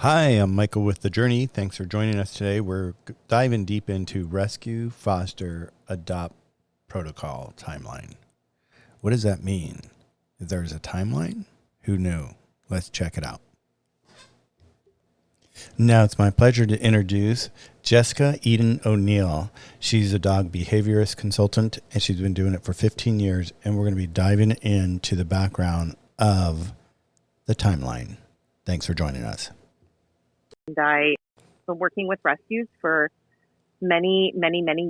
Hi, I'm Michael with The Journey. Thanks for joining us today. We're diving deep into rescue, foster, adopt protocol timeline. What does that mean? There's a timeline? Who knew? Let's check it out. Now it's my pleasure to introduce Jessica Eden ONeal. She's a dog behaviorist consultant, and she's been doing it for 15 years, and we're going to be diving into the background of the timeline. Thanks for joining us. And I've been working with rescues for many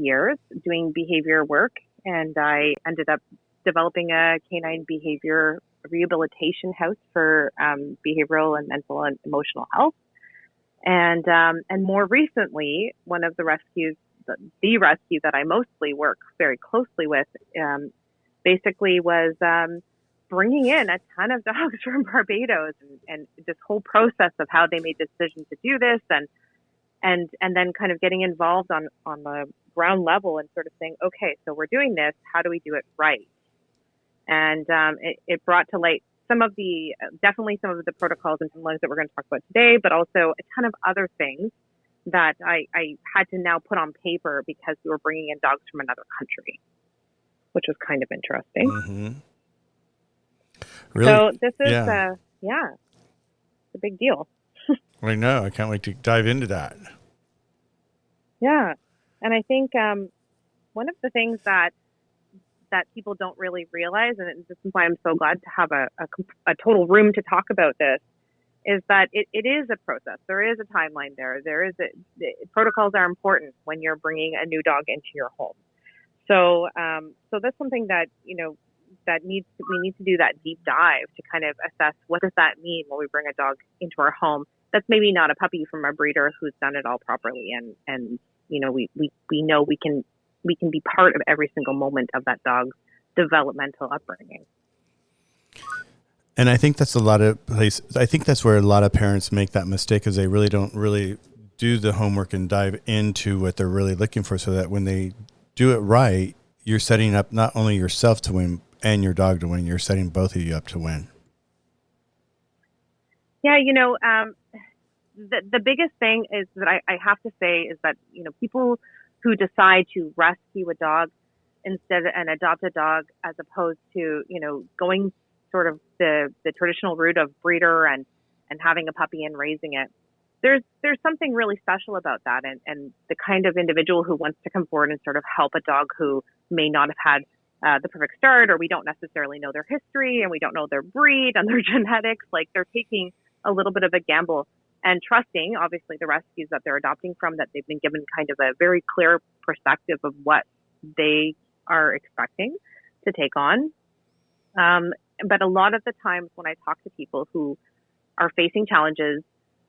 years doing behavior work. And I ended up developing a canine behavior rehabilitation house for behavioral and mental and emotional health. And more recently, one of the rescues, the rescue that I mostly work very closely with, basically was bringing in a ton of dogs from Barbados and this whole process of how they made the decision to do this and then kind of getting involved on the ground level and sort of saying, okay, so we're doing this, how do we do it right? And it brought to light definitely some of the protocols and timelines that we're going to talk about today, but also a ton of other things that I had to now put on paper because we were bringing in dogs from another country, which was kind of interesting. Mm-hmm. Really? So this is, it's a big deal. I know. I can't wait to dive into that. Yeah. And I think one of the things that people don't really realize, and this is why I'm so glad to have a total room to talk about this, is that it is a process. There is a timeline there. Protocols are important when you're bringing a new dog into your home. So that's something that, we need to do that deep dive to kind of assess what does that mean when we bring a dog into our home. That's maybe not a puppy from a breeder who's done it all properly. And we know we can be part of every single moment of that dog's developmental upbringing. And I think that's I think that's where a lot of parents make that mistake, is they really don't really do the homework and dive into what they're really looking for, so that when they do it right, you're setting up not only yourself to win and your dog to win, you're setting both of you up to win. Yeah, the biggest thing is that I have to say is that, people who decide to rescue a dog and adopt a dog as opposed to, going sort of the traditional route of breeder and having a puppy and raising it, there's something really special about that. And the kind of individual who wants to come forward and sort of help a dog who may not have had the perfect start, or we don't necessarily know their history and we don't know their breed and their genetics, like they're taking a little bit of a gamble and trusting, obviously, the rescues that they're adopting from, that they've been given kind of a very clear perspective of what they are expecting to take on. But a lot of the times when I talk to people who are facing challenges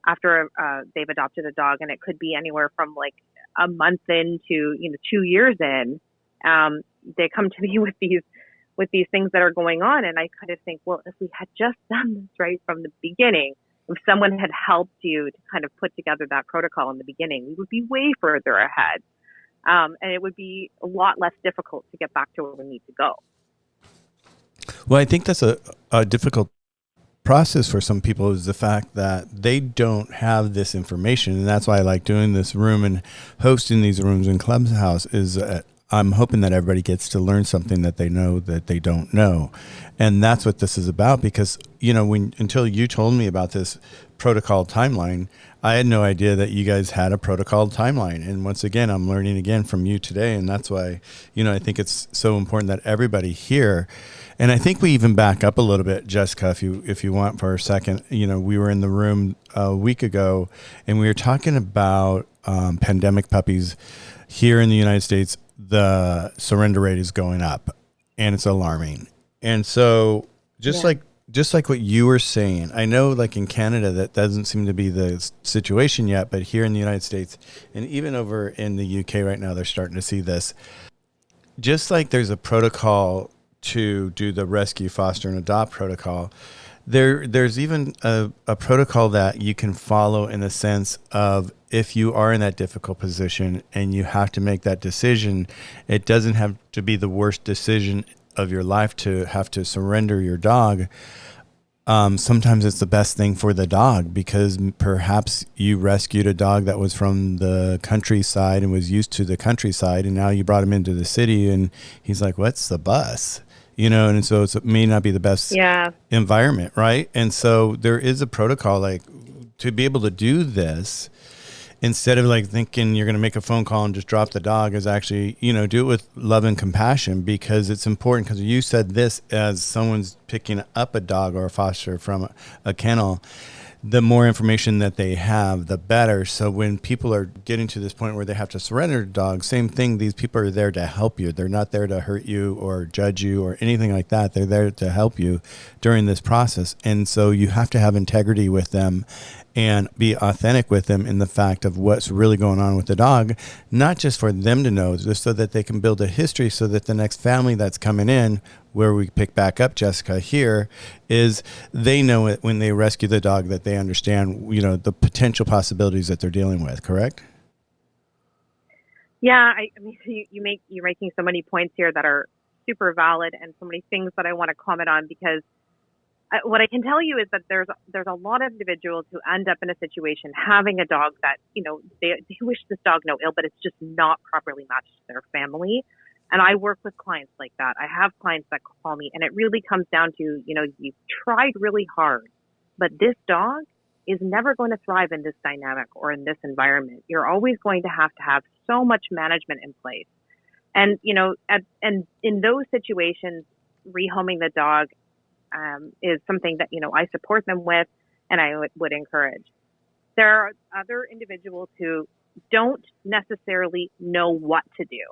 after they've adopted a dog, and it could be anywhere from like a month in to 2 years in, they come to me with these things that are going on, and I kind of think, well, if we had just done this right from the beginning, if someone had helped you to kind of put together that protocol in the beginning, we would be way further ahead, and it would be a lot less difficult to get back to where we need to go. Well, I think that's a difficult process for some people, is the fact that they don't have this information. And that's why I like doing this room and hosting these rooms in Clubhouse, is I'm hoping that everybody gets to learn something that they know that they don't know. And that's what this is about, because, until you told me about this protocol timeline, I had no idea that you guys had a protocol timeline. And once again, I'm learning again from you today. And that's why, I think it's so important that everybody here. And I think we even back up a little bit, Jessica, if you want, for a second. We were in the room a week ago and we were talking about pandemic puppies here in the United States. The surrender rate is going up and it's alarming. And so just like what you were saying, I know like in Canada, that doesn't seem to be the situation yet, but here in the United States and even over in the UK right now, they're starting to see this. Just like there's a protocol to do the rescue, foster, and adopt protocol, there's even a protocol that you can follow, in the sense of, if you are in that difficult position and you have to make that decision, it doesn't have to be the worst decision of your life to have to surrender your dog. sometimes it's the best thing for the dog because perhaps you rescued a dog that was from the countryside and was used to the countryside, and now you brought him into the city, and he's like, "What's the bus?" And so it may not be the best Yeah. environment, right? And so there is a protocol, like, to be able to do this instead of like thinking you're going to make a phone call and just drop the dog, is actually, do it with love and compassion, because it's important. Because you said this as someone's picking up a dog or a foster from a kennel, the more information that they have, the better. So when people are getting to this point where they have to surrender a dog, same thing. These people are there to help you. They're not there to hurt you or judge you or anything like that. They're there to help you during this process. And so you have to have integrity with them and be authentic with them in the fact of what's really going on with the dog, not just for them to know, just so that they can build a history, so that the next family that's coming in, where we pick back up Jessica here, is they know it when they rescue the dog, that they understand, the potential possibilities that they're dealing with. Correct? Yeah. I mean, you're making so many points here that are super valid, and so many things that I want to comment on, because what I can tell you is that there's a lot of individuals who end up in a situation having a dog that, they wish this dog no ill, but it's just not properly matched to their family. And I work with clients like that. I have clients that call me, and it really comes down to, you've tried really hard, but this dog is never going to thrive in this dynamic or in this environment. You're always going to have so much management in place. And, and in those situations, rehoming the dog is something that, I support them with, and I would encourage. There are other individuals who don't necessarily know what to do.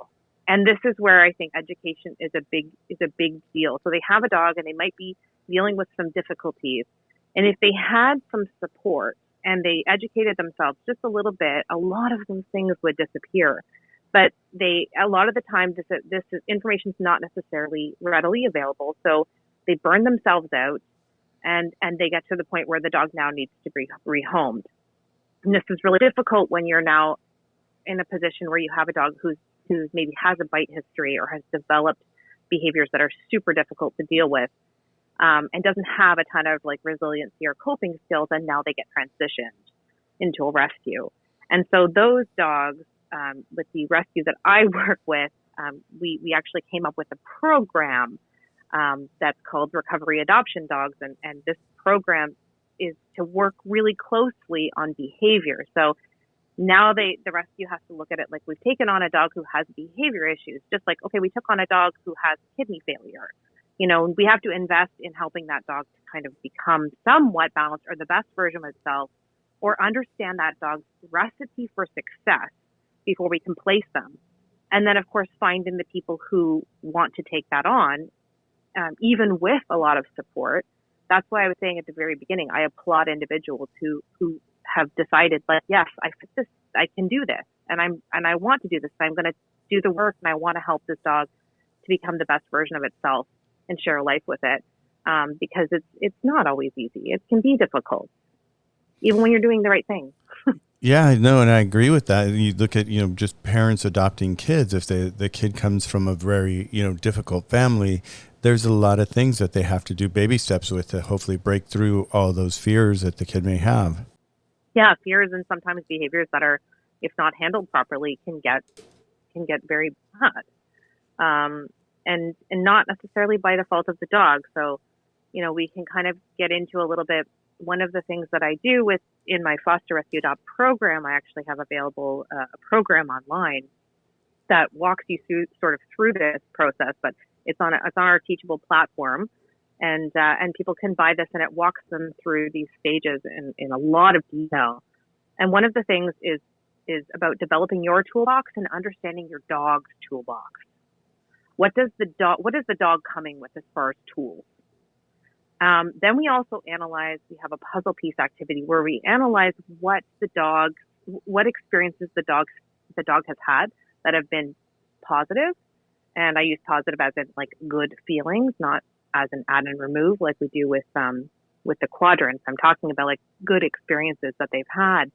And this is where I think education is a big deal. So they have a dog and they might be dealing with some difficulties. And if they had some support and they educated themselves just a little bit, a lot of those things would disappear. But a lot of the time, this information is not necessarily readily available. So they burn themselves out, and they get to the point where the dog now needs to be rehomed. And this is really difficult when you're now in a position where you have a dog who maybe has a bite history or has developed behaviors that are super difficult to deal with, and doesn't have a ton of like resiliency or coping skills, and now they get transitioned into a rescue. And so those dogs, with the rescue that I work with, we actually came up with a program that's called Recovery Adoption Dogs. And this program is to work really closely on behavior. So now the rescue has to look at it like, we've taken on a dog who has behavior issues, just like, okay, we took on a dog who has kidney failure. We have to invest in helping that dog to kind of become somewhat balanced, or the best version of itself, or understand that dog's recipe for success before we can place them. And then, of course, finding the people who want to take that on, even with a lot of support. That's why I was saying at the very beginning, I applaud individuals who have decided, like, yes, I fit this, I can do this, and I want to do this. I'm going to do the work, and I want to help this dog to become the best version of itself and share a life with it. Because it's not always easy. It can be difficult, even when you're doing the right thing. Yeah, no, and I agree with that. You look at, just parents adopting kids. If the kid comes from a very, difficult family, there's a lot of things that they have to do, baby steps with, to hopefully break through all those fears that the kid may have. Yeah, fears and sometimes behaviors that are, if not handled properly, can get very bad. And not necessarily by the fault of the dog. So, we can kind of get into a little bit. One of the things that I do in my foster rescue adopt program, I actually have available a program online that walks you through this process, but it's on our Teachable platform, and people can buy this, and it walks them through these stages in a lot of detail. And one of the things is about developing your toolbox and understanding your dog's toolbox. What is the dog coming with as far as tools? Then we also analyze. We have a puzzle piece activity where we analyze what experiences the dog has had that have been positive, and I use positive as in like good feelings, not as an add and remove like we do with the quadrants. I'm talking about like good experiences that they've had.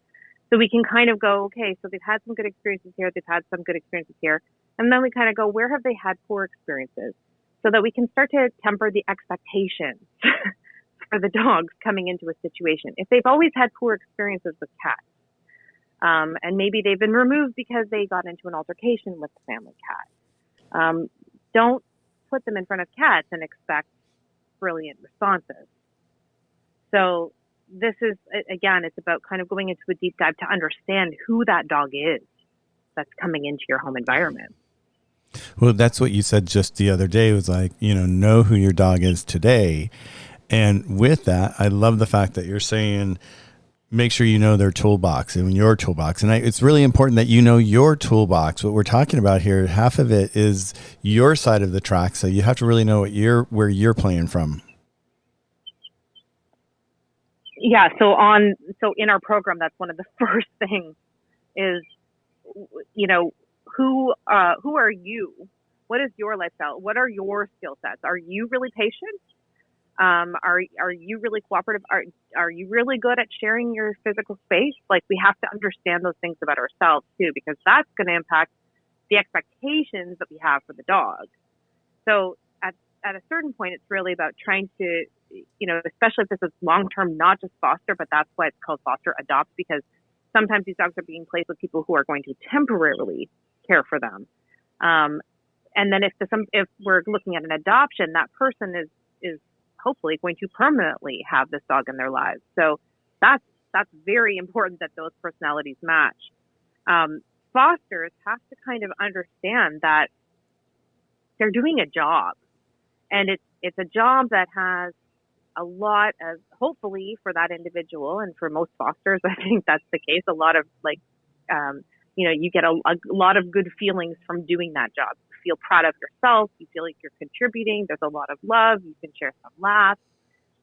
So we can kind of go, okay, so they've had some good experiences here, they've had some good experiences here, and then we kind of go, where have they had poor experiences? So that we can start to temper the expectations for the dogs coming into a situation. If they've always had poor experiences with cats, and maybe they've been removed because they got into an altercation with the family cat, don't put them in front of cats and expect brilliant responses. So this is, again, it's about kind of going into a deep dive to understand who that dog is that's coming into your home environment. Well, that's what you said just the other day, was like, know who your dog is today. And with that, I love the fact that you're saying, make sure you know their toolbox and your toolbox. And it's really important that you know your toolbox. What we're talking about here, half of it is your side of the track. So you have to really know where you're playing from. Yeah. So in our program, that's one of the first things is, who are you? What is your lifestyle? What are your skill sets? Are you really patient? Are you really cooperative? Are you really good at sharing your physical space? Like, we have to understand those things about ourselves too, because that's going to impact the expectations that we have for the dog. So at a certain point, it's really about trying to, especially if this is long-term, not just foster, but that's why it's called foster adopt, because sometimes these dogs are being placed with people who are going to temporarily care for them. And then if we're looking at an adoption, that person is hopefully going to permanently have this dog in their lives. So that's very important that those personalities match. Fosters have to kind of understand that they're doing a job, and it's a job that has a lot of, hopefully for that individual, and for most fosters, I think that's the case, a lot of you get a lot of good feelings from doing that job. You feel proud of yourself. You feel like you're contributing. There's a lot of love. You can share some laughs.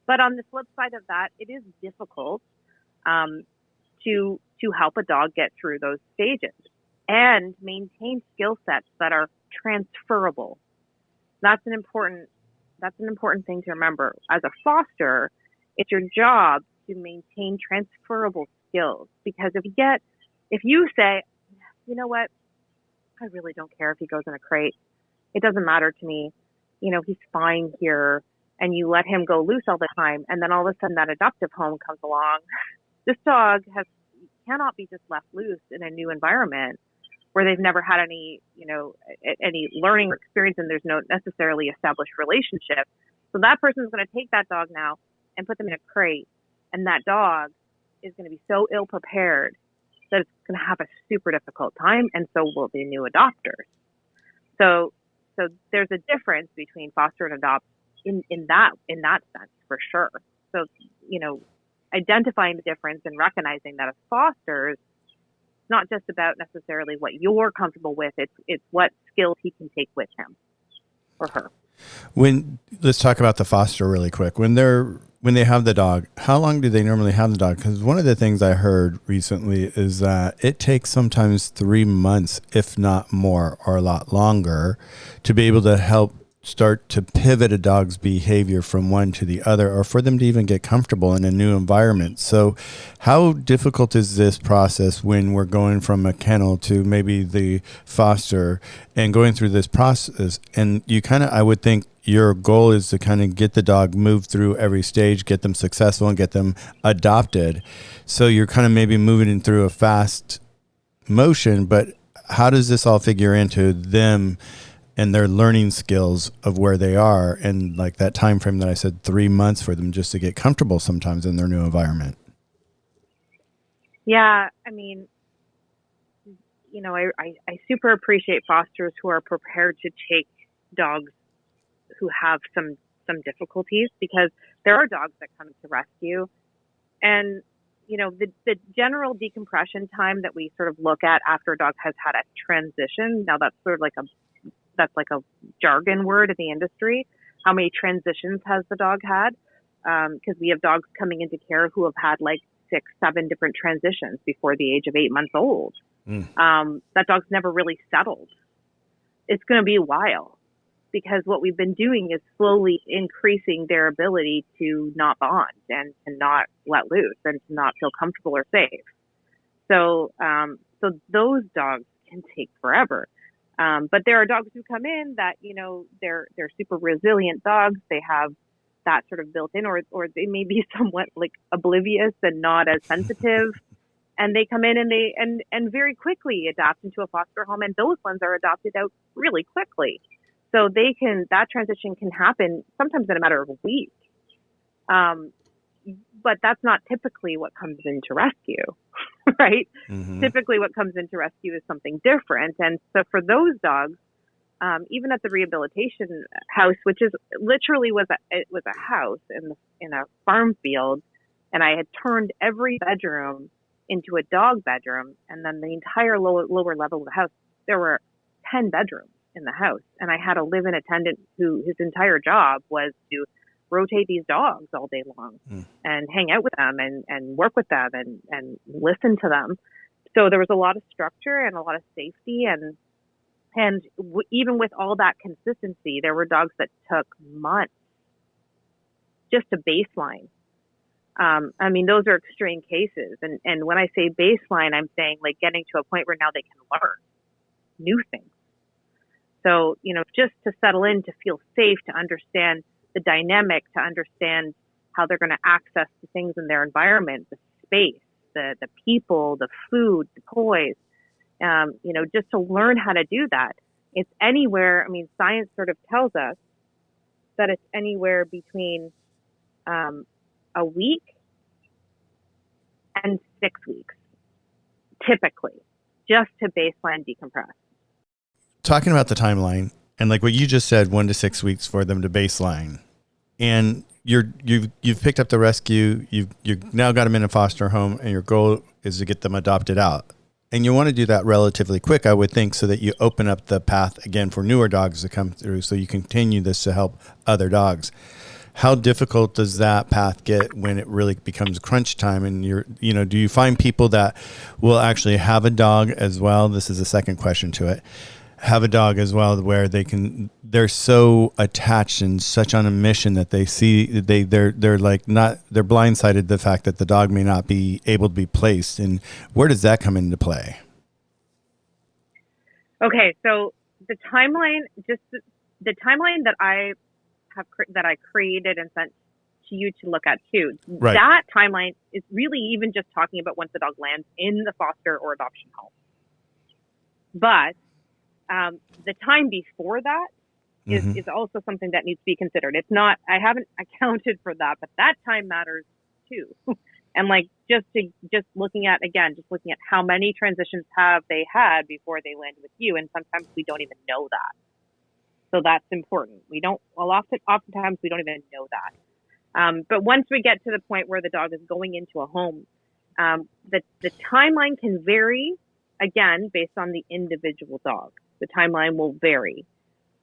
But on the flip side of that, it is difficult to help a dog get through those stages and maintain skill sets that are transferable. That's an important thing to remember. As a foster, it's your job to maintain transferable skills, because if you say, you know what, I really don't care if he goes in a crate. It doesn't matter to me. He's fine here. And you let him go loose all the time. And then all of a sudden that adoptive home comes along. This dog cannot be just left loose in a new environment where they've never had any learning or experience, and there's no necessarily established relationship. So that person's going to take that dog now and put them in a crate. And that dog is going to be so ill prepared that it's going to have a super difficult time, and so will the new adopters. So there's a difference between foster and adopt in that sense, for sure. So, identifying the difference and recognizing that as fosters, it's not just about necessarily what you're comfortable with, it's what skills he can take with him or her. Let's talk about the foster really quick. When they have the dog, how long do they normally have the dog? Because one of the things I heard recently is that it takes sometimes 3 months, if not more, or a lot longer, to be able to help start to pivot a dog's behavior from one to the other, or for them to even get comfortable in a new environment. So how difficult is this process when we're going from a kennel to maybe the foster and going through this process? And I would think your goal is to kind of get the dog moved through every stage, get them successful, and get them adopted. So you're kind of maybe moving in through a fast motion, but how does this all figure into them and their learning skills of where they are, and like that time frame that I said, 3 months for them just to get comfortable sometimes in their new environment? Yeah, I mean, I super appreciate fosters who are prepared to take dogs who have some difficulties, because there are dogs that come to rescue, and the general decompression time that we sort of look at after a dog has had a transition. Now that's sort of like a jargon word in the industry. How many transitions has the dog had? Because we have dogs coming into care who have had like 6-7 different transitions before the age of 8 months old. That dog's never really settled. It's going to be a while, because what we've been doing is slowly increasing their ability to not bond and to not let loose and to not feel comfortable or safe. So those dogs can take forever. But there are dogs who come in that, they're super resilient dogs. They have that sort of built in, or they may be somewhat like oblivious and not as sensitive. And they come in and very quickly adapt into a foster home, and those ones are adopted out really quickly. So that transition can happen sometimes in a matter of a week. But that's not typically what comes into rescue, right? Mm-hmm. Typically what comes into rescue is something different. And so for those dogs, even at the rehabilitation house, which is literally was a house in a farm field, and I had turned every bedroom into a dog bedroom, and then the entire lower level of the house, there were 10 bedrooms in the house, and I had a live-in attendant his entire job was to rotate these dogs all day long and hang out with them and work with them and listen to them. So there was a lot of structure and a lot of safety, and even with all that consistency, there were dogs that took months just to baseline. I mean, those are extreme cases. And when I say baseline, I'm saying like getting to a point where now they can learn new things. So, just to settle in, to feel safe, to understand the dynamic, to understand how they're going to access the things in their environment, the space, the people, the food, the toys, just to learn how to do that. It's anywhere. I mean, science sort of tells us that it's anywhere between a week and 6 weeks, typically, just to baseline decompress. Talking about the timeline and like what you just said, 1 to 6 weeks for them to baseline, and you've picked up the rescue, you've now got them in a foster home, and your goal is to get them adopted out. And you want to do that relatively quick, I would think, so that you open up the path again for newer dogs to come through, so you continue this to help other dogs. How difficult does that path get when it really becomes crunch time? And do you find people that will actually have a dog as well? This is the second question to it. Have a dog as well, where they're so attached and such on a mission that they see they're blindsided the fact that the dog may not be able to be placed. And where does that come into play? Okay, so the timeline that I created and sent to you to look at too. Right. That timeline is really even just talking about once the dog lands in the foster or adoption home. But the time before that is also something that needs to be considered. It's not, I haven't accounted for that, but that time matters too. And like, just looking at how many transitions have they had before they land with you. And sometimes we don't even know that. So that's important. Oftentimes we don't even know that. But once we get to the point where the dog is going into a home, the timeline can vary, again, based on the individual dog. The timeline will vary.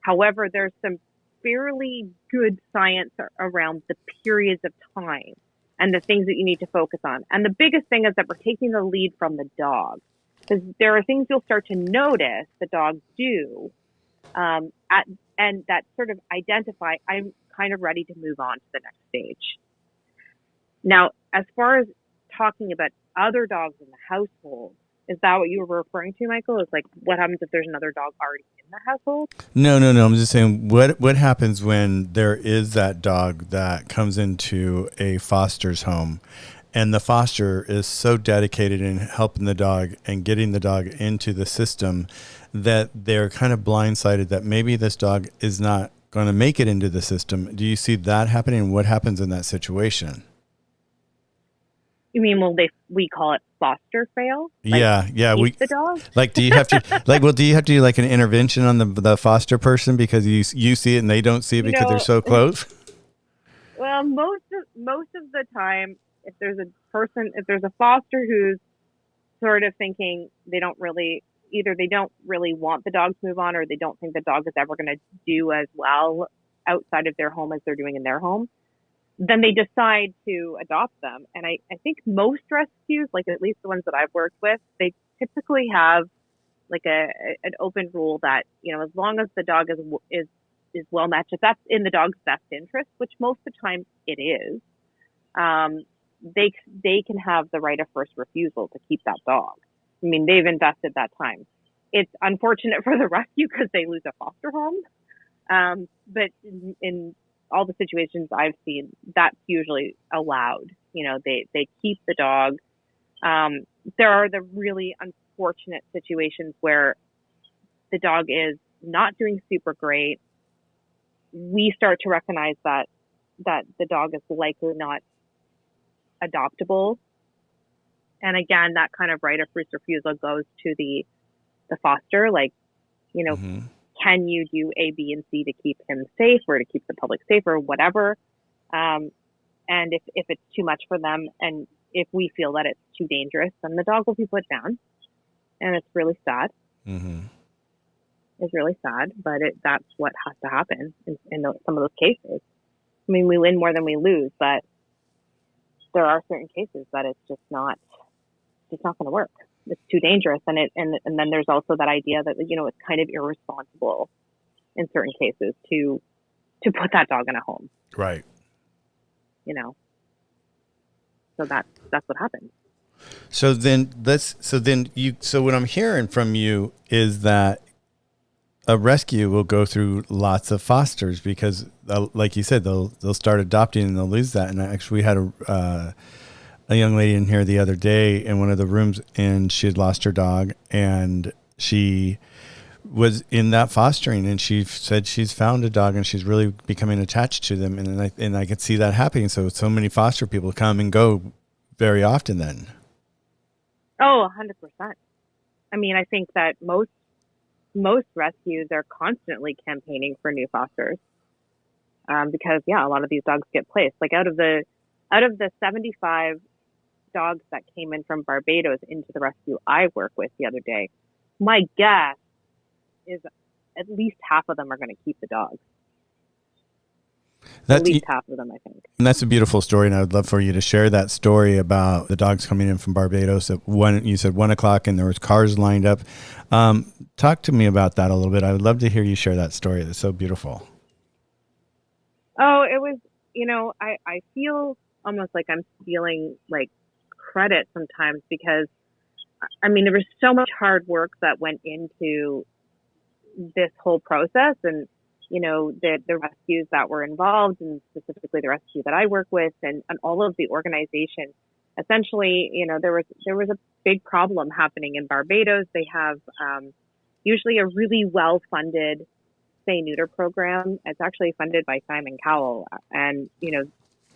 However, there's some fairly good science around the periods of time and the things that you need to focus on. And the biggest thing is that we're taking the lead from the dog, because there are things you'll start to notice the dogs do and that sort of identify, I'm kind of ready to move on to the next stage. Now, as far as talking about other dogs in the household, is that what you were referring to, Michael? Is like, what happens if there's another dog already in the household? No. I'm just saying, what happens when there is that dog that comes into a foster's home, and the foster is so dedicated in helping the dog and getting the dog into the system that they're kind of blindsided that maybe this dog is not going to make it into the system. Do you see that happening? What happens in that situation? You mean, we call it foster fail? Yeah. The dog? Like, do you have to do you have to do like an intervention on the foster person because you see it and they don't see it because they're so close? Well, most of the time, if there's a foster who's sort of thinking they don't really want the dog to move on, or they don't think the dog is ever going to do as well outside of their home as they're doing in their home, then they decide to adopt them. And I think most rescues, like at least the ones that I've worked with, they typically have like an open rule that, as long as the dog is well matched, if that's in the dog's best interest, which most of the time it is, they can have the right of first refusal to keep that dog. I mean, they've invested that time. It's unfortunate for the rescue because they lose a foster home. But in all the situations I've seen, that's usually allowed. They keep the dog. There are the really unfortunate situations where the dog is not doing super great. We start to recognize that the dog is likely not adoptable. And again, that kind of right of first refusal goes to the foster. Like, can you do A, B, and C to keep him safe or to keep the public safe or whatever? And if it's too much for them, and if we feel that it's too dangerous, then the dog will be put down. And it's really sad. Mm-hmm. It's really sad, but that's what has to happen in some of those cases. I mean, we win more than we lose, but there are certain cases that it's just not going to work. It's too dangerous, and then there's also that idea that it's kind of irresponsible in certain cases to put that dog in a home, right? So that's what happens. So what I'm hearing from you is that a rescue will go through lots of fosters because, like you said, they'll start adopting and they'll lose that. And actually, we had a young lady in here the other day in one of the rooms, and she had lost her dog, and she was in that fostering, and she said she's found a dog and she's really becoming attached to them, and I could see that happening. So many foster people come and go very often then. Oh, 100%. I mean, I think that most rescues are constantly campaigning for new fosters, because a lot of these dogs get placed. Like out of the 75 dogs that came in from Barbados into the rescue I work with the other day, my guess is at least half of them are going to keep the dogs. At least half of them, I think. And that's a beautiful story, and I would love for you to share that story about the dogs coming in from Barbados at you said 1:00, and there was cars lined up. Talk to me about that a little bit. I would love to hear you share that story. That's so beautiful. Oh, it was, I feel almost like I'm stealing like credit sometimes, because I mean, there was so much hard work that went into this whole process, and the rescues that were involved, and specifically the rescue that I work with, and all of the organization. Essentially, there was a big problem happening in Barbados. They have usually a really well-funded spay-neuter program. It's actually funded by Simon Cowell, and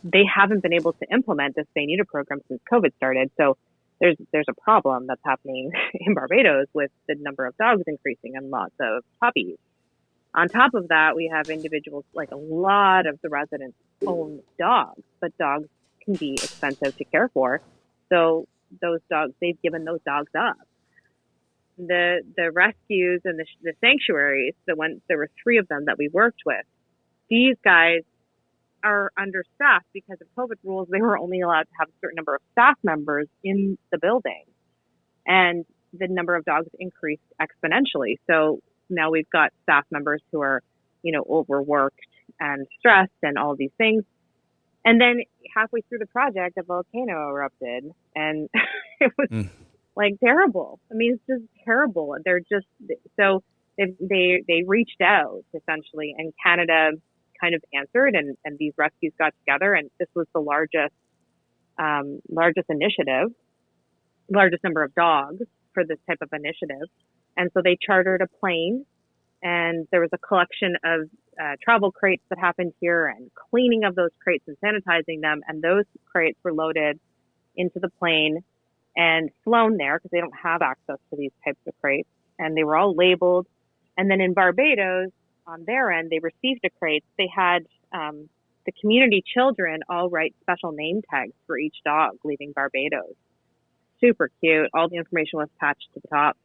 they haven't been able to implement this spay-neuter program since COVID started. So there's a problem that's happening in Barbados with the number of dogs increasing and lots of puppies. On top of that, we have individuals, like a lot of the residents own dogs, but dogs can be expensive to care for. So those dogs, they've given those dogs up. The rescues and the sanctuaries, there were 3 of them that we worked with. These guys are understaffed because of COVID rules. They were only allowed to have a certain number of staff members in the building, and the number of dogs increased exponentially. So now we've got staff members who are, overworked and stressed and all these things. And then halfway through the project, a volcano erupted, and it was like terrible. I mean, it's just terrible. They're just, so they reached out essentially, and Canada kind of answered, and these rescues got together, and this was the largest initiative, largest number of dogs for this type of initiative. And so they chartered a plane, and there was a collection of travel crates that happened here, and cleaning of those crates and sanitizing them. And those crates were loaded into the plane and flown there because they don't have access to these types of crates. And they were all labeled. And then in Barbados, on their end, they received the crates. They had the community children all write special name tags for each dog leaving Barbados. Super cute. All the information was attached to the top.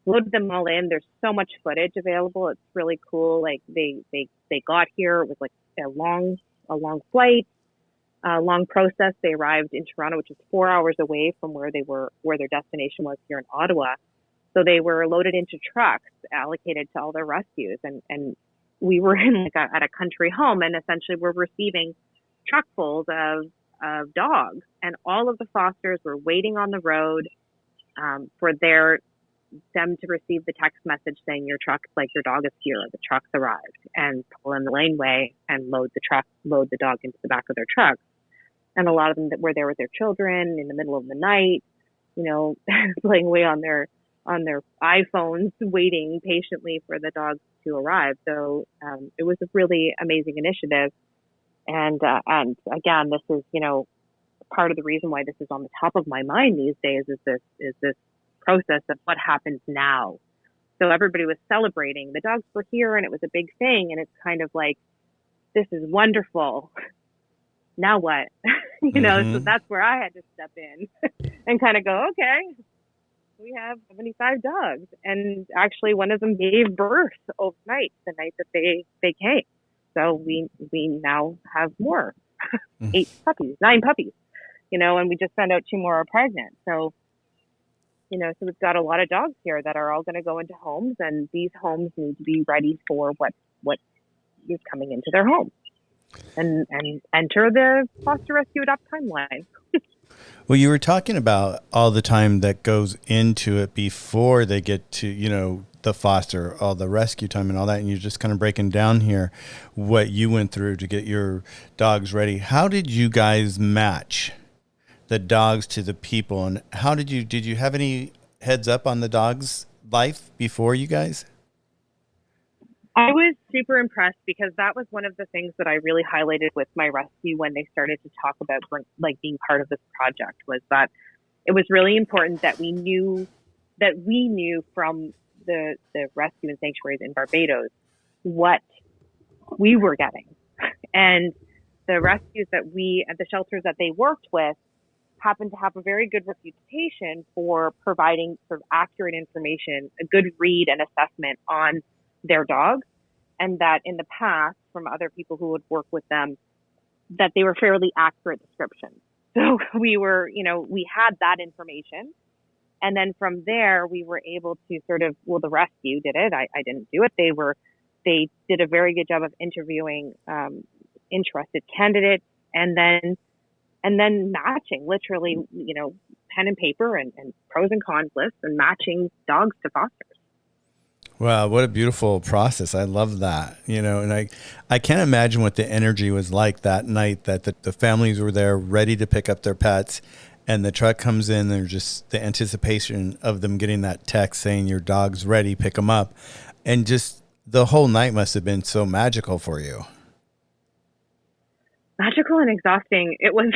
Loaded them all in. There's so much footage available. It's really cool. Like they got here. It was like a long flight, a long process. They arrived in Toronto, which is 4 hours away from where their destination was here in Ottawa. So they were loaded into trucks allocated to all their rescues, and we were in at a country home, and essentially we're receiving truckfuls of dogs, and all of the fosters were waiting on the road for their them to receive the text message saying your dog is here, the truck's arrived, and pull in the laneway and load the dog into the back of their truck. And a lot of them that were there with their children in the middle of the night, playing away on their iPhones, waiting patiently for the dogs to arrive. So it was a really amazing initiative. And again, this is part of the reason why this is on the top of my mind these days is this process of what happens now. So everybody was celebrating. The dogs were here and it was a big thing. And it's kind of like, this is wonderful. Now what? So that's where I had to step in and kind of go, okay, we have 75 dogs. And actually one of them gave birth overnight the night that they came. So we now have more, 9 puppies, and we just found out 2 more are pregnant. So, so we've got a lot of dogs here that are all going to go into homes, and these homes need to be ready for what is coming into their home and enter the foster rescue adopt timeline. Well, you were talking about all the time that goes into it before they get to, the foster, all the rescue time and all that. And you're just kind of breaking down here what you went through to get your dogs ready. How did you guys match the dogs to the people? And how did you have any heads up on the dog's life before you guys? I was super impressed because that was one of the things that I really highlighted with my rescue when they started to talk about being part of this project, was that it was really important that we knew from the rescue and sanctuaries in Barbados what we were getting. And the rescues at the shelters that they worked with happened to have a very good reputation for providing sort of accurate information, a good read and assessment on their dogs, and that in the past from other people who would work with them, that they were fairly accurate descriptions. So we had that information. And then from there, we were able to the rescue did it. I didn't do it. They did a very good job of interviewing interested candidates and then matching, literally, pen and paper and pros and cons lists and matching dogs to fosters. Wow, what a beautiful process. I love that. And I can't imagine what the energy was like that night that the families were there ready to pick up their pets, and the truck comes in. There's just the anticipation of them getting that text saying your dog's ready, pick them up. And just the whole night must have been so magical for you. Magical and exhausting. It was,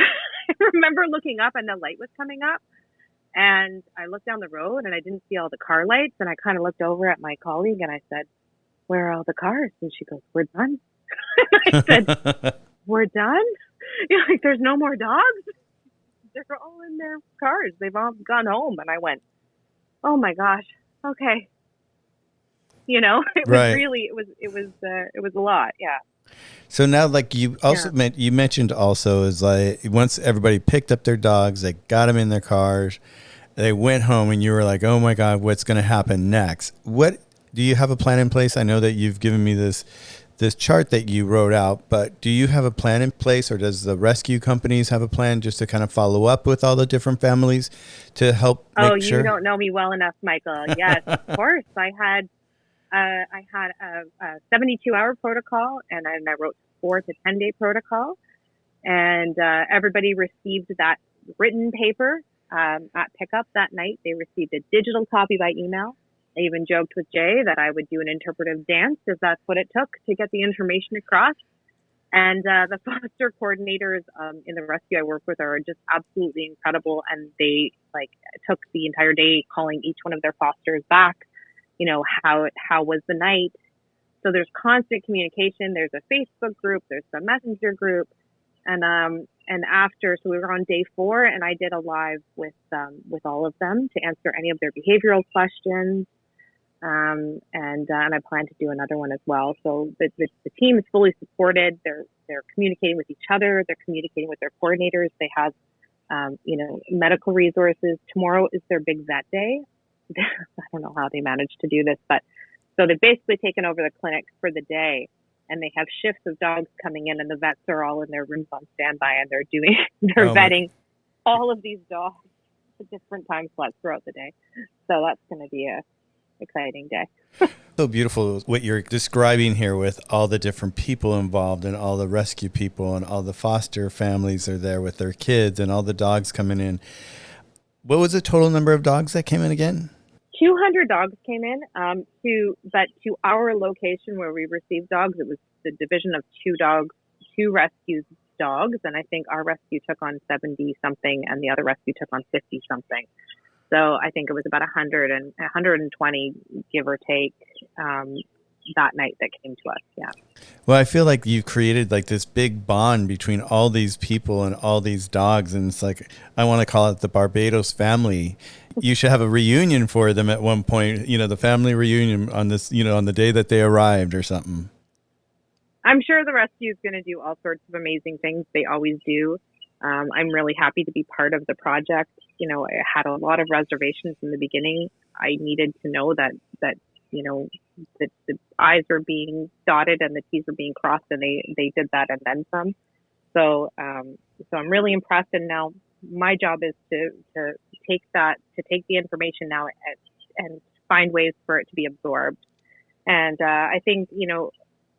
I remember looking up and the light was coming up. And I looked down the road and I didn't see all the car lights. And I kind of looked over at my colleague and I said, where are all the cars? And she goes, we're done. I said, we're done? There's no more dogs? They're all in their cars. They've all gone home. And I went, oh my gosh. Okay. It was right. really, it was a lot. Yeah. So now, like you also you mentioned also is like once everybody picked up their dogs, they got them in their cars, they went home, and you were like, oh my God, what's going to happen next? What do you have a plan in place? I know that you've given me this chart that you wrote out, but do you have a plan in place, or does the rescue companies have a plan just to kind of follow up with all the different families to help make sure? You don't know me well enough, Michael. Yes, of course. I had a 72-hour protocol, and I wrote 4 to 10-day protocol, and everybody received that written paper at pickup that night. They received a digital copy by email. I even joked with Jay that I would do an interpretive dance if that's what it took to get the information across. And the foster coordinators in the rescue I work with are just absolutely incredible, and they took the entire day calling each one of their fosters back. How was the night? So there's constant communication. There's a Facebook group. There's a Messenger group. And after, so we were on day 4, and I did a live with all of them to answer any of their behavioral questions. And I plan to do another one as well. So the team is fully supported. They're communicating with each other. They're communicating with their coordinators. They have, medical resources. Tomorrow is their big vet day. I don't know how they managed to do this, but so they've basically taken over the clinic for the day, and they have shifts of dogs coming in, and the vets are all in their rooms on standby, and they're vetting all of these dogs at different time slots throughout the day. So that's going to be a exciting day. So beautiful what you're describing here with all the different people involved and all the rescue people and all the foster families are there with their kids and all the dogs coming in. What was the total number of dogs that came in again? 200 dogs came in to our location where we received dogs. It was the division of two rescues dogs, and I think our rescue took on 70 something and the other rescue took on 50 something. So I think it was about 120, give or take, that night that came to us. Yeah. Well, I feel like you've created like this big bond between all these people and all these dogs. And it's like, I want to call it the Barbados family. You should have a reunion for them at one point, the family reunion on this, on the day that they arrived or something. I'm sure the rescue is going to do all sorts of amazing things. They always do. I'm really happy to be part of the project. I had a lot of reservations in the beginning. I needed to know that the I's were being dotted and the T's were being crossed, and they did that and then some. So I'm really impressed. And now my job is to take the information now and find ways for it to be absorbed. And I think,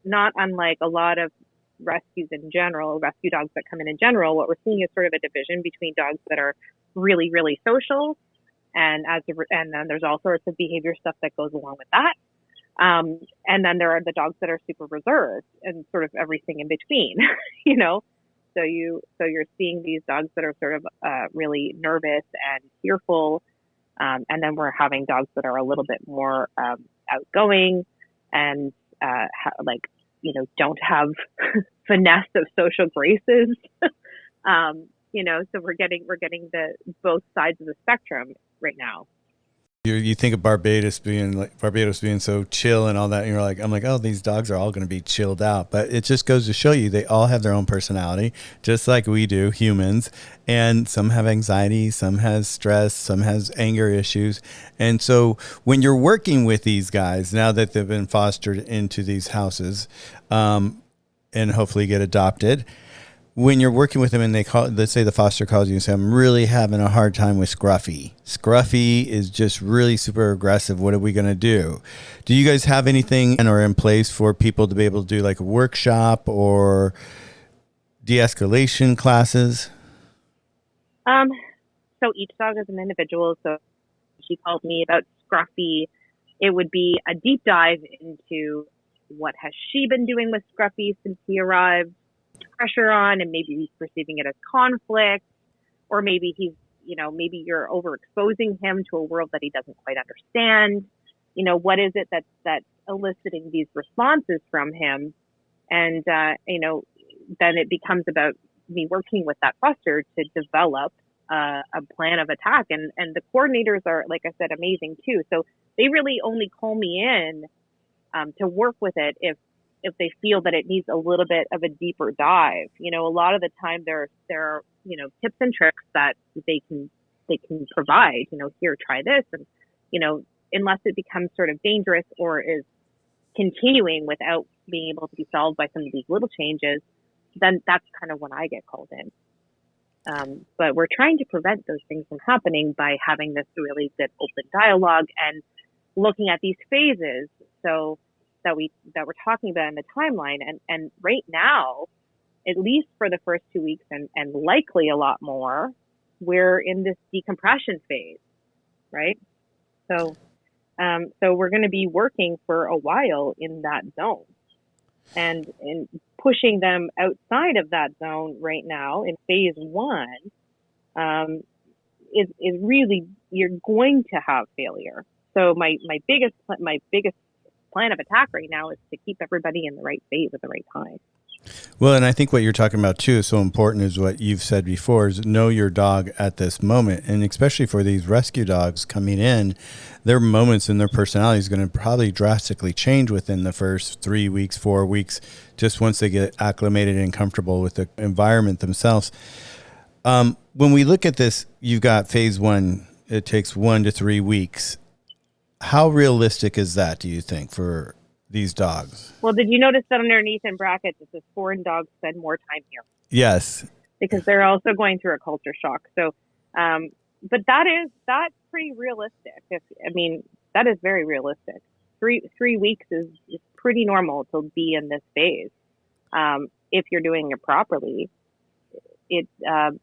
not unlike a lot of rescues in general, rescue dogs that come in general, what we're seeing is sort of a division between dogs that are really, really social, and then there's all sorts of behavior stuff that goes along with that. And then there are the dogs that are super reserved and sort of everything in between, So you're seeing these dogs that are sort of really nervous and fearful, and then we're having dogs that are a little bit more outgoing and don't have finesse of social graces. So we're getting the both sides of the spectrum right now. You think of Barbados being so chill and all that, and I'm like, oh, these dogs are all going to be chilled out. But it just goes to show you they all have their own personality, just like we do, humans. And some have anxiety, some has stress, some has anger issues. And so when you're working with these guys, now that they've been fostered into these houses, and hopefully get adopted, when you're working with them and let's say the foster calls you and say, I'm really having a hard time with Scruffy. Scruffy is just really super aggressive. What are we going to do? Do you guys have anything in place for people to be able to do like a workshop or de-escalation classes? So each dog is an individual. So she called me about Scruffy. It would be a deep dive into what has she been doing with Scruffy since he arrived, pressure on, and maybe he's perceiving it as conflict, or maybe maybe you're overexposing him to a world that he doesn't quite understand. What is it that's eliciting these responses from him? And then it becomes about me working with that foster to develop a plan of attack. And the coordinators are, like I said, amazing too. So they really only call me in to work with it if they feel that it needs a little bit of a deeper dive. A lot of the time there are tips and tricks that they can provide. Here, try this, and unless it becomes sort of dangerous or is continuing without being able to be solved by some of these little changes, then that's kind of when I get called in. But we're trying to prevent those things from happening by having this really good open dialogue and looking at these phases. So that we're talking about in the timeline, and right now, at least for the first 2 weeks and likely a lot more, we're in this decompression phase, right? So we're going to be working for a while in that zone, and pushing them outside of that zone right now in phase 1 is really, you're going to have failure. So my biggest plan of attack right now is to keep everybody in the right phase at the right time. Well, and I think what you're talking about too is so important, is what you've said before, is know your dog at this moment. And especially for these rescue dogs coming in, their moments and their personality is going to probably drastically change within the first 3 weeks, 4 weeks, just once they get acclimated and comfortable with the environment themselves. When we look at this, you've got phase 1, it takes 1 to 3 weeks. How realistic is that, do you think, for these dogs? Well, did you notice that underneath in brackets it says foreign dogs spend more time here? Yes. Because they're also going through a culture shock. So but that's pretty realistic. That is very realistic. Three weeks is pretty normal to be in this phase. If you're doing it properly,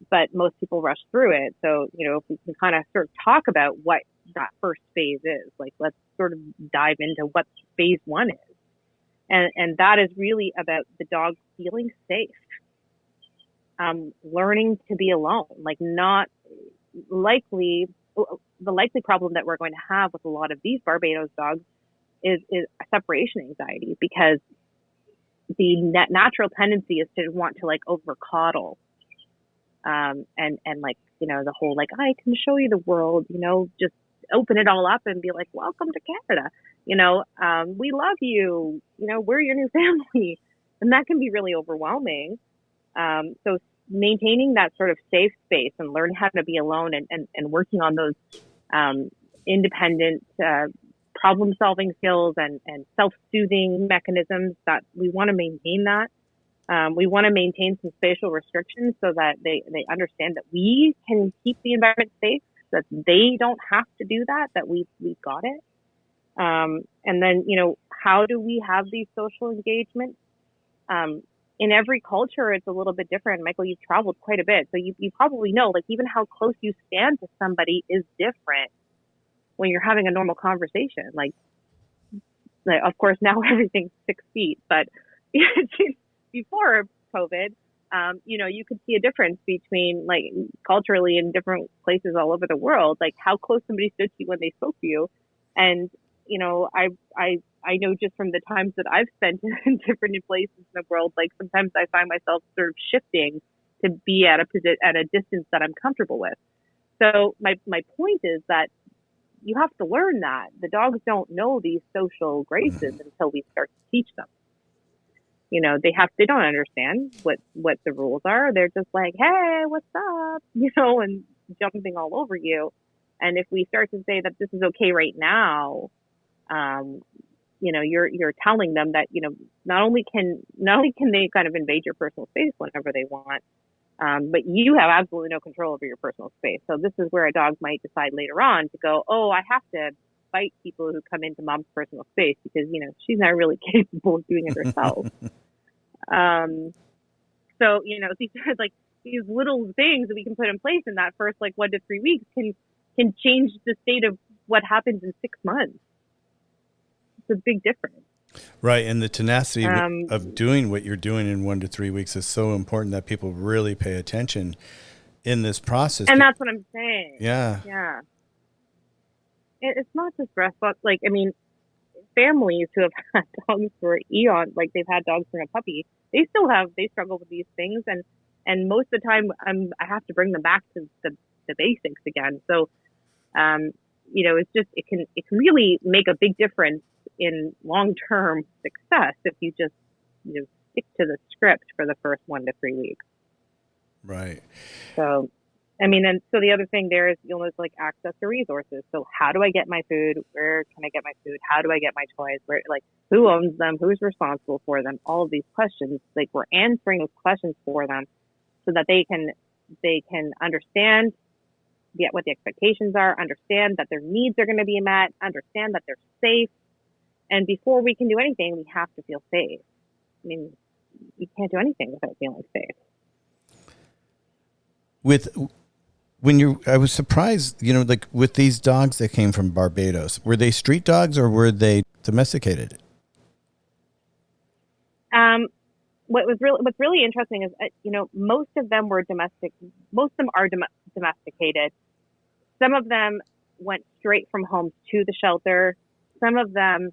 but most people rush through it. So, if we can kind of sort of talk about what that first phase is, like, let's sort of dive into what phase 1 is. And that is really about the dog feeling safe, learning to be alone, like not likely. The likely problem that we're going to have with a lot of these Barbados dogs is separation anxiety, because the natural tendency is to want to like over coddle, and like, the whole, like, I can show you the world, just open it all up and be like, welcome to Canada, we love you, we're your new family. And that can be really overwhelming. So maintaining that sort of safe space and learn how to be alone, and working on those independent problem solving skills and self-soothing mechanisms, that we want to maintain that. We want to maintain some spatial restrictions so that they understand that we can keep the environment safe, that they don't have to do that we've got it. And then, how do we have these social engagements? In every culture, it's a little bit different. Michael, you've traveled quite a bit, so you probably know, like, even how close you stand to somebody is different when you're having a normal conversation. Like of course, now everything's 6 feet, but before COVID, you could see a difference between, like, culturally in different places all over the world, like how close somebody stood to you when they spoke to you. And, I know just from the times that I've spent in different places in the world, like sometimes I find myself sort of shifting to be at a distance that I'm comfortable with. So my point is that you have to learn that the dogs don't know these social graces until we start to teach them. They don't understand what the rules are. They're just like, hey, what's up? And jumping all over you. And if we start to say that this is okay right now, you're telling them that, not only can they kind of invade your personal space whenever they want, but you have absolutely no control over your personal space. So this is where a dog might decide later on to go, oh, I have to fight people who come into mom's personal space because, she's not really capable of doing it herself. So, these are like these little things that we can put in place in that first, like, 1 to 3 weeks can change the state of what happens in 6 months. It's a big difference. Right. And the tenacity of doing what you're doing in 1 to 3 weeks is so important that people really pay attention in this process. And that's what I'm saying. Yeah. Yeah. It's not just breast, but families who have had dogs for eons, like they've had dogs from a puppy, they struggle with these things. And most of the time I have to bring them back to the basics again. So, it can really make a big difference in long-term success if you just, stick to the script for the first 1 to 3 weeks. Right. So, and so the other thing there is you'll notice, like, access to resources. So how do I get my food? Where can I get my food? How do I get my toys? Where, like, who owns them? Who's responsible for them? All of these questions, like, we're answering those questions for them so that they can understand what the expectations are, understand that their needs are going to be met, understand that they're safe. And before we can do anything, we have to feel safe. You can't do anything without feeling safe. I was surprised, like with these dogs that came from Barbados, were they street dogs or were they domesticated? What's really interesting is, most of them were domestic. Most of them are domesticated. Some of them went straight from homes to the shelter. Some of them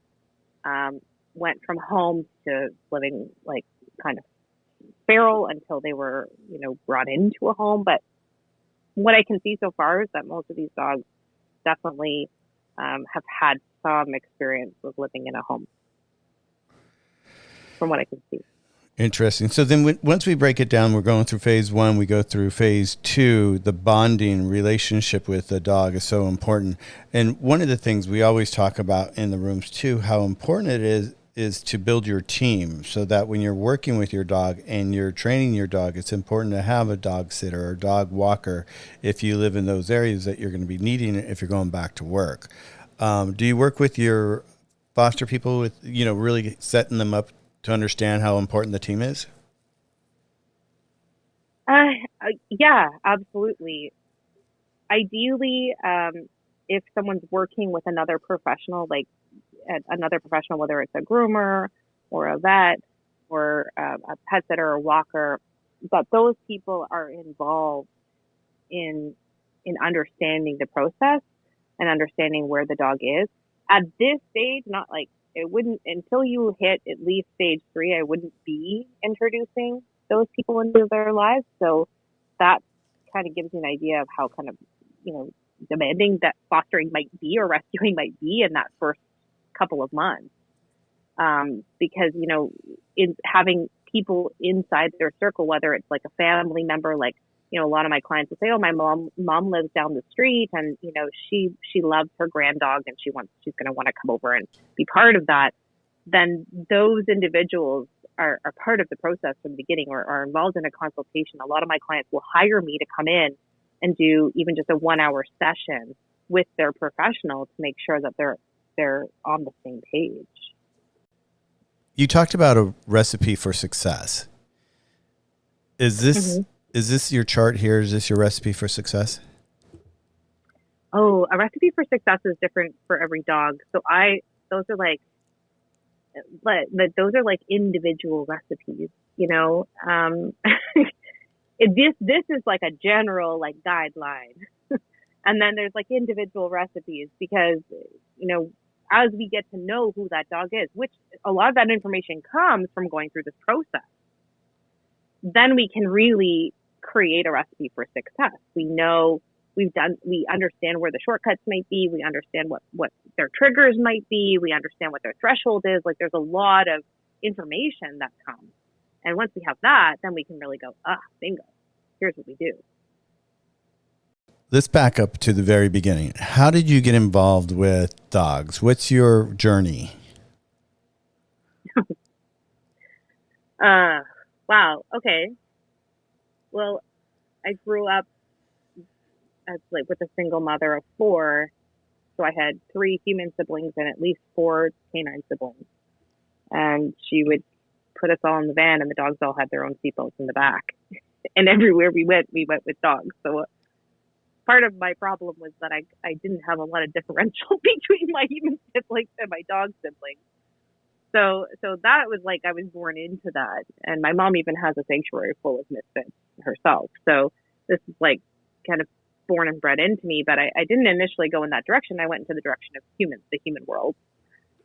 went from homes to living, like, kind of feral until they were, brought into a home. But what I can see so far is that most of these dogs definitely have had some experience with living in a home, from what I can see. Interesting. So then once we break it down, we're going through phase 1, we go through phase 2, the bonding relationship with the dog is so important. And one of the things we always talk about in the rooms too, how important it is to build your team so that when you're working with your dog and you're training your dog, it's important to have a dog sitter or dog walker if you live in those areas that you're going to be needing it if you're going back to work. Do you work with your foster people with, really setting them up to understand how important the team is? Yeah, absolutely. Ideally, if someone's working with another professional, like another professional, whether it's a groomer or a vet or a pet sitter or walker, that those people are involved in understanding the process and understanding where the dog is at this stage. Not like it wouldn't until you hit at least stage 3. I wouldn't be introducing those people into their lives. So that kind of gives you an idea of how kind of demanding that fostering might be or rescuing might be in that first couple of months. Because, in having people inside their circle, whether it's like a family member, like, a lot of my clients will say, oh, my mom lives down the street and, she loves her grand dog and she's going to want to come over and be part of that. Then those individuals are part of the process from the beginning or are involved in a consultation. A lot of my clients will hire me to come in and do even just a 1-hour session with their professional to make sure that they're on the same page. You talked about a recipe for success. Is this your chart here? Is this your recipe for success? Oh, a recipe for success is different for every dog. So those are like individual recipes, This is like a general like guideline. And then there's like individual recipes because, as we get to know who that dog is, which a lot of that information comes from going through this process, then we can really create a recipe for success. We understand where the shortcuts might be. We understand what their triggers might be. We understand what their threshold is. Like there's a lot of information that comes. And once we have that, then we can really go, bingo, here's what we do. Let's back up to the very beginning. How did you get involved with dogs? What's your journey? Wow. Okay. Well, I grew up as with a single mother of 4. So I had 3 human siblings and at least 4 canine siblings. And she would put us all in the van and the dogs all had their own seatbelts in the back. And everywhere we went with dogs. So part of my problem was that I didn't have a lot of differential between my human siblings and my dog siblings. So that was like, I was born into that. And my mom even has a sanctuary full of misfits herself. So this is like kind of born and bred into me, but I didn't initially go in that direction. I went into the direction of humans, the human world.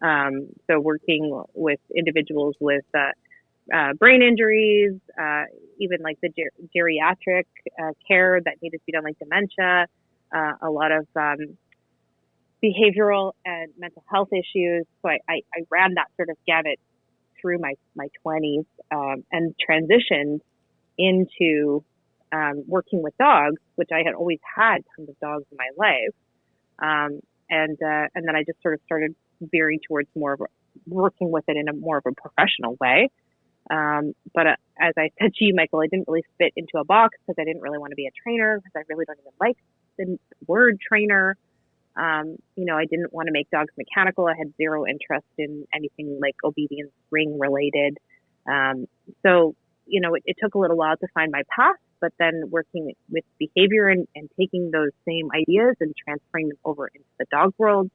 So working with individuals with brain injuries, even like the geriatric care that needed to be done, like dementia, a lot of behavioral and mental health issues. So I ran that sort of gamut through my 20s and transitioned into working with dogs, which I had always had tons of dogs in my life. And then I just sort of started veering towards more of working with it in a more of a professional way. But as I said to you, Michael, I didn't really fit into a box because I didn't really want to be a trainer because I really don't even like the word trainer. I didn't want to make dogs mechanical. I had zero interest in anything like obedience ring related. So it took a little while to find my path, but then working with behavior and taking those same ideas and transferring them over into the dog world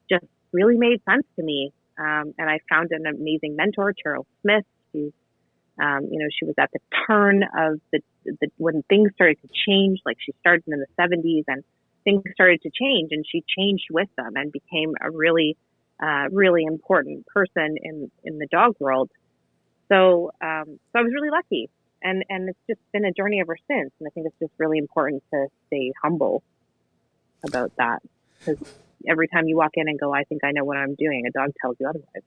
just really made sense to me. And I found an amazing mentor, Cheryl Smith. She's, she was at the turn of the when things started to change. Like she started in the 70s and things started to change, and she changed with them and became a really, really important person in the dog world. So I was really lucky, and it's just been a journey ever since. And I think it's just really important to stay humble about that, because every time you walk in and go, I think I know what I'm doing, a dog tells you otherwise.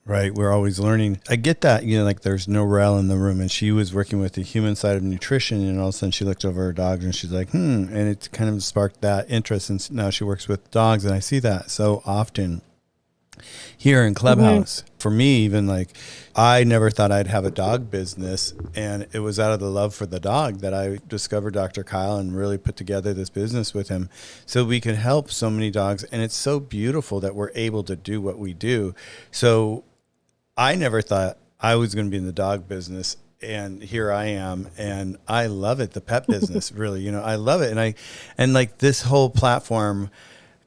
Right. We're always learning. I get that, like there's no Rel in the room and she was working with the human side of nutrition and all of a sudden she looked over her dog and she's like, and it kind of sparked that interest. And now she works with dogs and I see that so often. here in Mm-hmm. Clubhouse. For me, even like, I never thought I'd have a dog business. And it was out of the love for the dog that I discovered Dr. Kyle and really put together this business with him so we could help so many dogs. And it's so beautiful that we're able to do what we do. So I never thought I was going to be in the dog business. And here I am, and I love it. The pet business, really, I love it. And like this whole platform,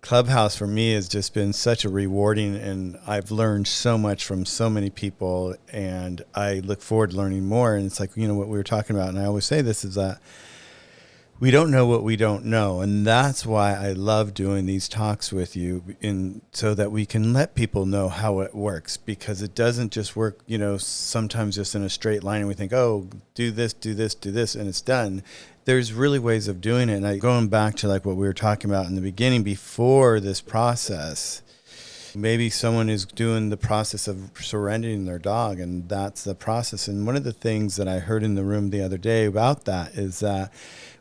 Clubhouse for me has just been such a rewarding, and I've learned so much from so many people, and I look forward to learning more. And it's like, what we were talking about. And I always say this is that we don't know what we don't know. And that's why I love doing these talks with you so that we can let people know how it works, because it doesn't just work, sometimes just in a straight line and we think, oh, do this, do this, do this, and it's done. There's really ways of doing it. And going back to like what we were talking about in the beginning before this process, maybe someone is doing the process of surrendering their dog, and that's the process. And one of the things that I heard in the room the other day about that is that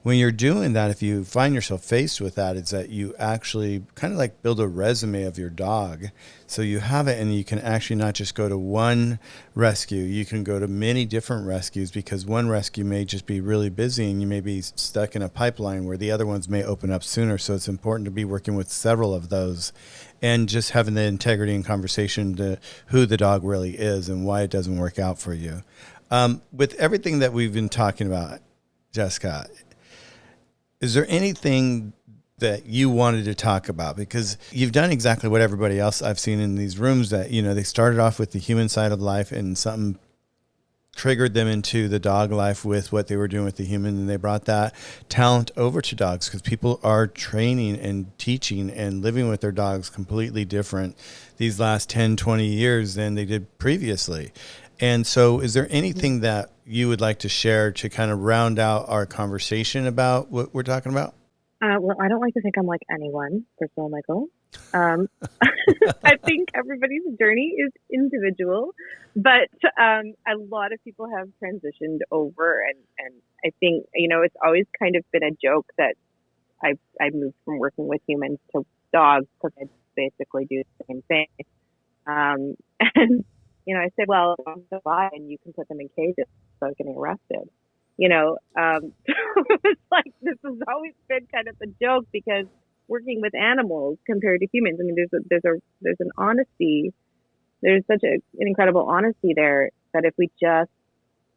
when you're doing that, if you find yourself faced with that, is that you actually kind of like build a resume of your dog. So you have it, and you can actually not just go to one rescue, you can go to many different rescues, because one rescue may just be really busy and you may be stuck in a pipeline where the other ones may open up sooner. So it's important to be working with several of those and just having the integrity and conversation to who the dog really is and why it doesn't work out for you. With everything that we've been talking about, Jessica, is there anything that you wanted to talk about? Because you've done exactly what everybody else I've seen in these rooms, that, they started off with the human side of life and something triggered them into the dog life with what they were doing with the human. And they brought that talent over to dogs, because people are training and teaching and living with their dogs completely different these last 10, 20 years than they did previously. And so is there anything that you would like to share to kind of round out our conversation about what we're talking about? Well, I don't like to think I'm like anyone, first of all, Michael. I think everybody's journey is individual, but a lot of people have transitioned over, and I think, it's always kind of been a joke that I moved from working with humans to dogs, because I basically do the same thing. And I said, well, dogs survive, and you can put them in cages without getting arrested. It's like, this has always been kind of a joke, because working with animals compared to humans, I mean, there's an honesty, there's such an incredible honesty there, that if we just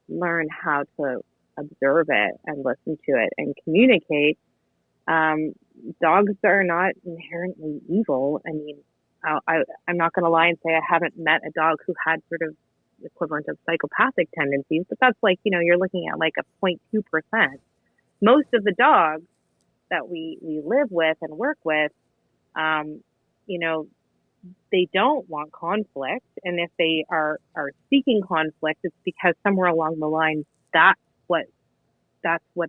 learn how to observe it and listen to it and communicate, dogs are not inherently evil. I mean, I'm not going to lie and say I haven't met a dog who had sort of equivalent of psychopathic tendencies, but that's like, you're looking at like a 0.2%. Most of the dogs that we live with and work with, they don't want conflict. And if they are seeking conflict, it's because somewhere along the line, that's what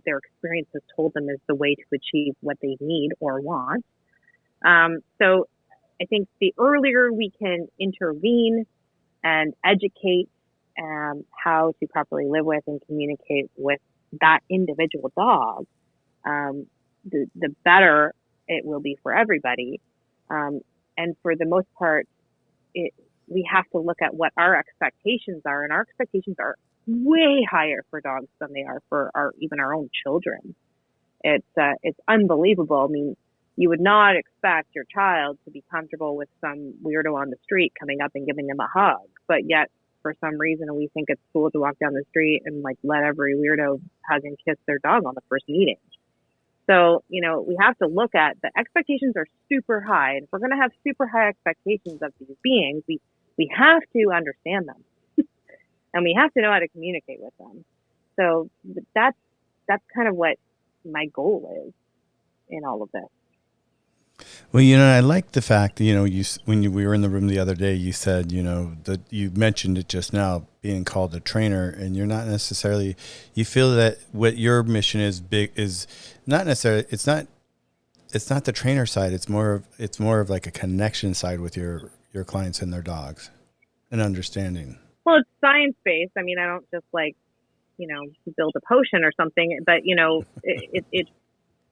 their experience has told them is the way to achieve what they need or want. So I think the earlier we can intervene and educate how to properly live with and communicate with that individual dog, the better it will be for everybody. And for the most part, we have to look at what our expectations are, and our expectations are way higher for dogs than they are for even our own children. It's unbelievable. I mean, you would not expect your child to be comfortable with some weirdo on the street coming up and giving them a hug, but yet for some reason we think it's cool to walk down the street and like let every weirdo hug and kiss their dog on the first meeting. So, we have to look at the expectations are super high. And if we're going to have super high expectations of these beings, we have to understand them and we have to know how to communicate with them. So that's kind of what my goal is in all of this. Well, I like the fact that, we were in the room the other day, you said, that you mentioned it just now, being called a trainer, and you're not necessarily, you feel that what your mission is not necessarily, it's not the trainer side. It's more of like a connection side with your clients and their dogs and understanding. Well, it's science-based. I mean, I don't just build a potion or something, but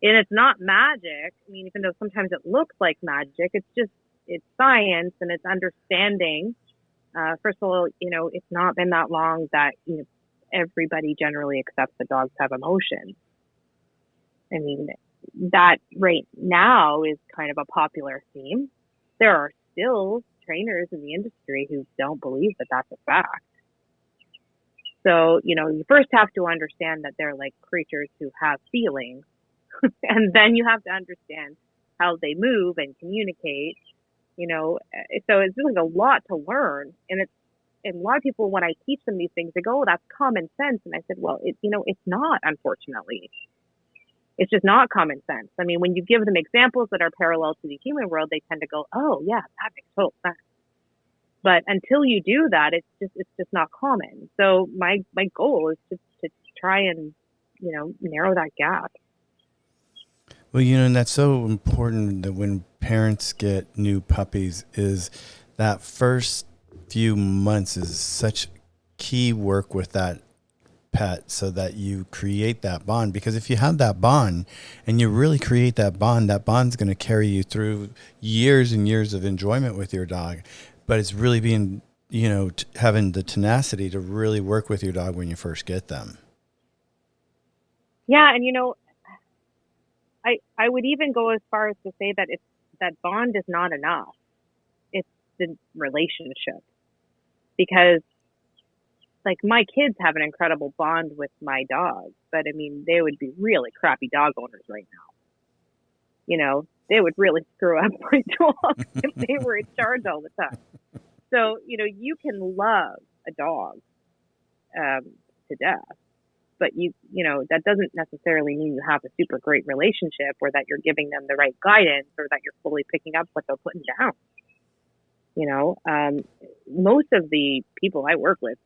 and it's not magic. I mean, even though sometimes it looks like magic, it's just it's science and it's understanding. First of all, it's not been that long that everybody generally accepts that dogs have emotions. I mean, that right now is kind of a popular theme. There are still trainers in the industry who don't believe that that's a fact. So, you first have to understand that they're like creatures who have feelings, and then you have to understand how they move and communicate, so it's really a lot to learn. And a lot of people, when I teach them these things, they go, oh, that's common sense. And I said, well, it's not, unfortunately. It's just not common sense. I mean, when you give them examples that are parallel to the human world, they tend to go, oh yeah, that makes total sense. But until you do that, it's just not common. So my goal is to try and, narrow that gap. Well, and that's so important that when parents get new puppies is that first few months is such key work with that pet so that you create that bond. Because if you have that bond and you really create that bond's going to carry you through years and years of enjoyment with your dog. But it's really being, having the tenacity to really work with your dog when you first get them. Yeah. And, I would even go as far as to say that that bond is not enough. It's the relationship. Because like my kids have an incredible bond with my dog, but I mean, they would be really crappy dog owners right now. They would really screw up my dog if they were in charge all the time. So, you can love a dog to death, but that doesn't necessarily mean you have a super great relationship or that you're giving them the right guidance or that you're fully picking up what they're putting down. Most of the people I work with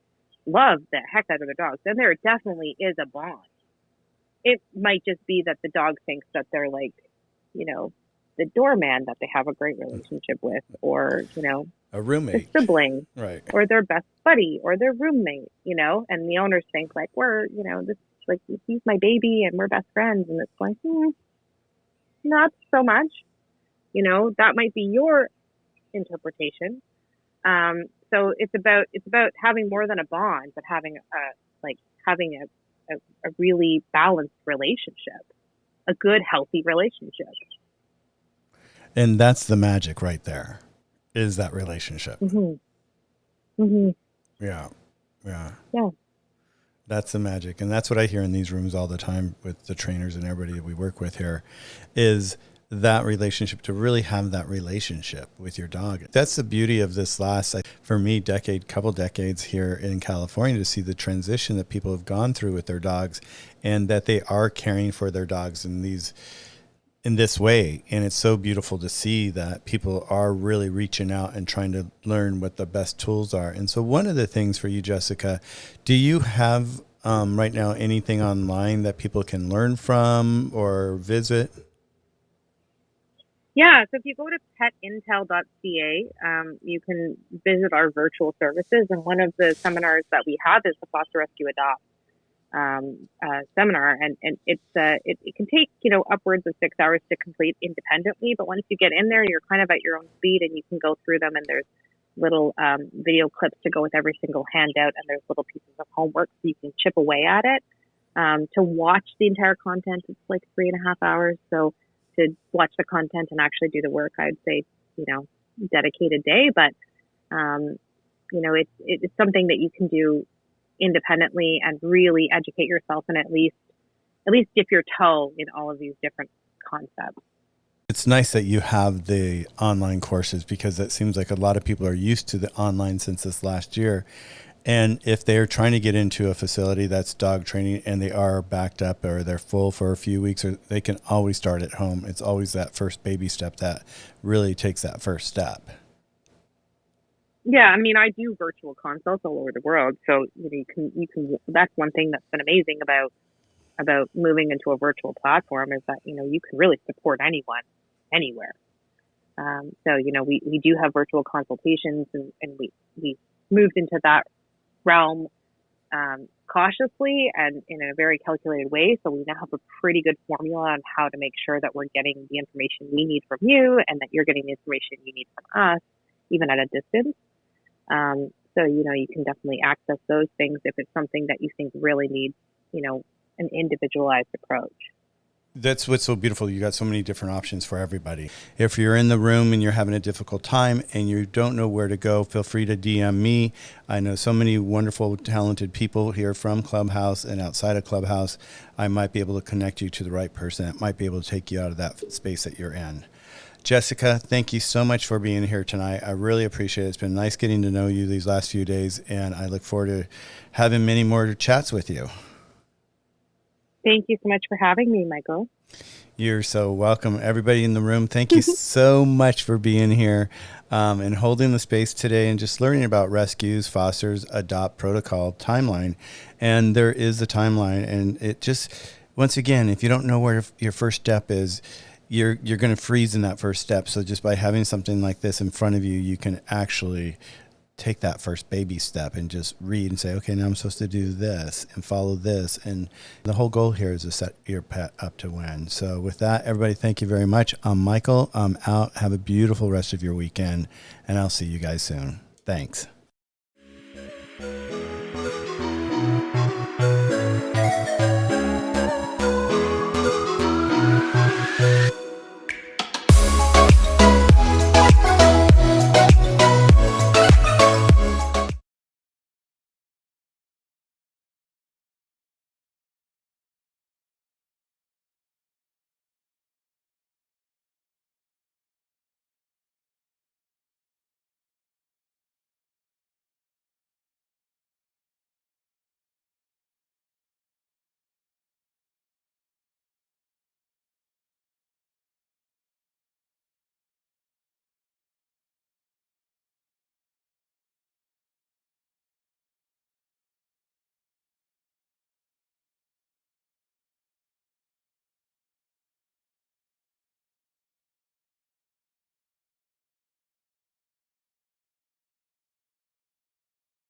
love the heck out of their dogs, and there definitely is a bond. It might just be that the dog thinks that they're like, the doorman that they have a great relationship with, or, a roommate, a sibling, right, or their best buddy, or their roommate, and the owners think like we're, this like he's my baby and we're best friends, and it's like, not so much, that might be your interpretation. So it's about having more than a bond, but having a really balanced relationship, a good, healthy relationship. And that's the magic right there, is that relationship. Mm-hmm. Mm-hmm. Yeah. Yeah. That's the magic. And that's what I hear in these rooms all the time with the trainers and everybody that we work with here is that relationship, to really have that relationship with your dog. That's the beauty of this last, for me, couple decades here in California, to see the transition that people have gone through with their dogs and that they are caring for their dogs in this way. And it's so beautiful to see that people are really reaching out and trying to learn what the best tools are. And so one of the things for you, Jessica, do you have right now anything online that people can learn from or visit? Yeah, so if you go to petintel.ca, you can visit our virtual services. And one of the seminars that we have is the Foster Rescue Adopt seminar, and it can take upwards of 6 hours to complete independently. But once you get in there, you're kind of at your own speed, and you can go through them. And there's little video clips to go with every single handout, and there's little pieces of homework so you can chip away at it. To watch the entire content, it's like 3.5 hours. So to watch the content and actually do the work, I'd say dedicate a day. But it's something that you can do independently and really educate yourself and at least dip your toe in all of these different concepts. It's nice that you have the online courses, because it seems like a lot of people are used to the online since this last year. And if they're trying to get into a facility that's dog training and they are backed up or they're full for a few weeks, or they can always start at home. It's always that first baby step that really takes that first step. Yeah, I mean, I do virtual consults all over the world, so you can. That's one thing that's been amazing about moving into a virtual platform, is that you can really support anyone, anywhere. So we do have virtual consultations, and we moved into that realm cautiously and in a very calculated way. So we now have a pretty good formula on how to make sure that we're getting the information we need from you and that you're getting the information you need from us, even at a distance. So, you can definitely access those things if it's something that you think really needs, an individualized approach. That's what's so beautiful. You got so many different options for everybody. If you're in the room and you're having a difficult time and you don't know where to go, feel free to DM me. I know so many wonderful, talented people here from Clubhouse and outside of Clubhouse. I might be able to connect you to the right person that might be able to take you out of that space that you're in. Jessica, thank you so much for being here tonight. I really appreciate it. It's been nice getting to know you these last few days, and I look forward to having many more chats with you. Thank you so much for having me, Michael. You're so welcome. Everybody in the room, thank you so much for being here and holding the space today and just learning about rescues, fosters, adopt, protocol, timeline. And there is a timeline. And it just, once again, if you don't know where your first step is, you're going to freeze in that first step. So just by having something like this in front of you, you can actually take that first baby step and just read and say, okay, now I'm supposed to do this and follow this. And the whole goal here is to set your pet up to win. So with that, everybody, thank you very much. I'm Michael. I'm out. Have a beautiful rest of your weekend, and I'll see you guys soon. Thanks.